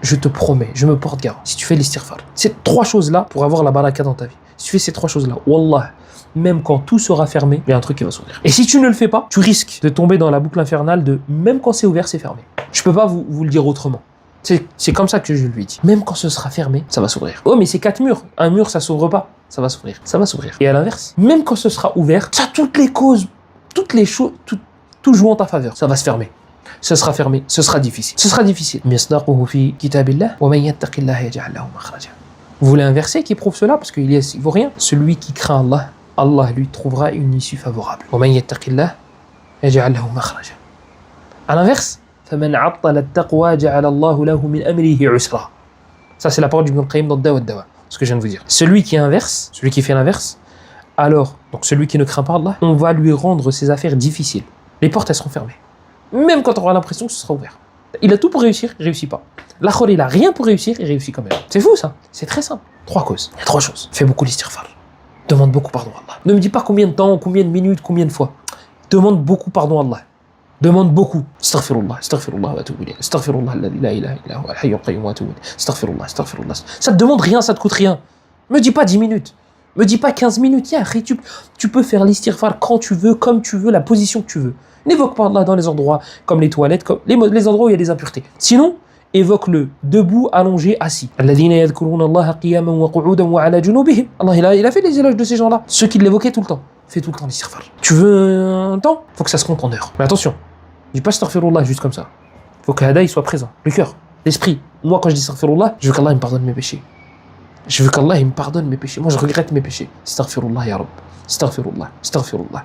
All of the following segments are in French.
je te promets, je me porte garant, si tu fais l'istighfar, ces 3 choses-là pour avoir la baraka dans ta vie, si tu fais ces 3 choses-là, wallah, même quand tout sera fermé, il y a un truc qui va s'ouvrir. Et si tu ne le fais pas, tu risques de tomber dans la boucle infernale de même quand c'est ouvert, c'est fermé. Je peux pas vous le dire autrement. C'est comme ça que je lui dis. Même quand ce sera fermé, ça va s'ouvrir. Oh, mais c'est 4 murs. Un mur, ça s'ouvre pas. Ça va s'ouvrir. Ça va s'ouvrir. Et à l'inverse, même quand ce sera ouvert, ça, toutes les causes, toutes les choses, tout joue en ta faveur. Ça va se fermer. Ce sera fermé. Ce sera difficile. Ce sera difficile. Vous voulez un verset qui prouve cela? Parce qu'il vaut rien. Celui qui craint Allah, Allah lui trouvera une issue favorable. À l'inverse, ça c'est la parole d'Ibn al-Qayyim dans Dawa ad-Dawa, ce que je viens de vous dire. Celui qui inverse, celui qui fait l'inverse, alors, donc celui qui ne craint pas Allah, on va lui rendre ses affaires difficiles. Les portes, elles seront fermées. Même quand on aura l'impression que ce sera ouvert. Il a tout pour réussir, il réussit pas. L'autre, il a rien pour réussir, il réussit quand même. C'est fou ça, c'est très simple. 3 causes, il y a 3 choses. Fais beaucoup l'istighfar. Demande beaucoup pardon à Allah. Ne me dis pas combien de temps, combien de minutes, combien de fois. Demande beaucoup pardon à Allah. Demande beaucoup. Astaghfirullah, astaghfirullah wa atubu ilayh. Astaghfirullah alladhi la ilaha illa huwa al-hayyul qayyum wa atubu ilayh. Astaghfirullah, astaghfirullah. Ça te demande rien, ça te coûte rien. Me dis pas 10 minutes. Me dis pas 15 minutes. Tu peux faire l'istighfar quand tu veux, comme tu veux, la position que tu veux. N'évoque pas Allah dans les endroits comme les toilettes, comme les endroits où il y a des impuretés. Sinon, évoque-le debout, allongé, assis. Alladhina yadhkuruna Allaha qiyaman wa qu'udan wa ala junubihim. Allah, il a fait les éloges de ces gens-là. Ceux qui l'évoquaient tout le temps. Fais tout le temps l'istighfar. Tu veux un temps? Faut que ça se compte en heures. Mais attention, dis pas astaghfirullah juste comme ça. Faut que Hada il soit présent. Le cœur, l'esprit. Moi, quand je dis astaghfirullah, je veux qu'Allah me pardonne mes péchés. Je veux qu'Allah me pardonne mes péchés. Moi, je regrette mes péchés. Astaghfirullah ya Rabb. Astaghfirullah. Astaghfirullah.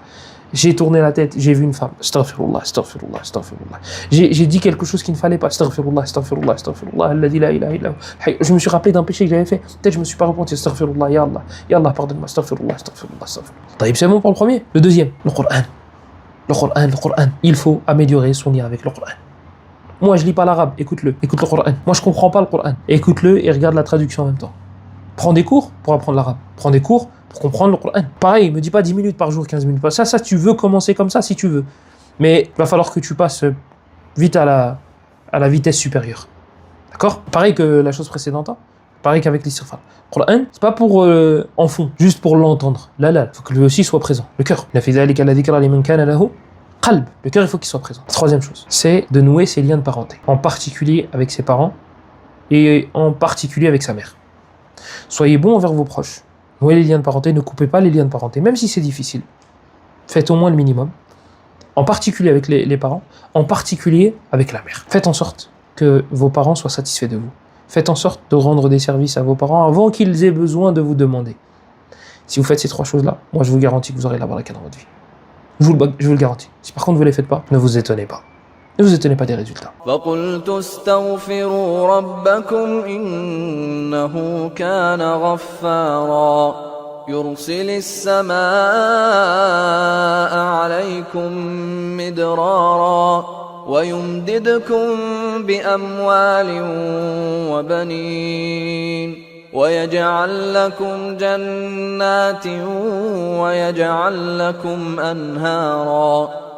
J'ai tourné la tête, j'ai vu une femme. Astaghfirullah, astaghfirullah, astaghfirullah. J'ai dit quelque chose qu'il ne fallait pas. Astaghfirullah, astaghfirullah, astaghfirullah. Alladhi la ilaha illa hu. Je me suis rappelé d'un péché que j'avais fait. Peut-être je me suis pas repenti. Astaghfirullah, ya Allah. Ya Allah, pardonne-moi. Astaghfirullah, astaghfirullah, astaghfirullah. Taïb, c'est bon pour le premier. Le deuxième, le Coran. Le Coran. Il faut améliorer son lien avec le Coran. Moi, je lis pas l'arabe. Écoute-le. Écoute le Coran. Moi, je comprends pas le Coran. Écoute-le et regarde la traduction en même temps. Prends des cours pour apprendre l'arabe. Prends des cours pour comprendre le Coran. Pareil, me dis pas 10 minutes par jour, 15 minutes par jour. Ça, tu veux commencer comme ça si tu veux. Mais il va falloir que tu passes vite à la vitesse supérieure. D'accord? Pareil que la chose précédente. Pareil qu'avec l'istighfar. Le Coran, c'est pas pour en fond, juste pour l'entendre. Là, il faut que lui aussi soit présent. Le cœur. Le cœur, il faut qu'il soit présent. Troisième chose, c'est de nouer ses liens de parenté. En particulier avec ses parents et en particulier avec sa mère. Soyez bons envers vos proches. Nouez les liens de parenté, ne coupez pas les liens de parenté, même si c'est difficile. Faites au moins le minimum. En particulier avec les parents, en particulier avec la mère. Faites en sorte que vos parents soient satisfaits de vous. Faites en sorte de rendre des services à vos parents avant qu'ils aient besoin de vous demander. Si vous faites ces 3 choses-là, moi je vous garantis que vous aurez la baraka dans votre vie. Je vous le garantis. Si par contre vous ne les faites pas, ne vous étonnez pas. Ne vous étonnez pas des résultats. فَقُلْتُ اسْتَغْفِرُوا رَبَّكُمْ إِنَّهُ كَانَ غَفَّارًا يُرْسِلِ السَّمَاءَ عَلَيْكُمْ مِدْرَارًا وَيُمْدِدْكُمْ بِأَمْوَالٍ وَبَنِينَ وَيَجْعَلْ لَكُمْ جَنَّاتٍ وَيَجْعَلْ لَكُمْ أَنْهَارًا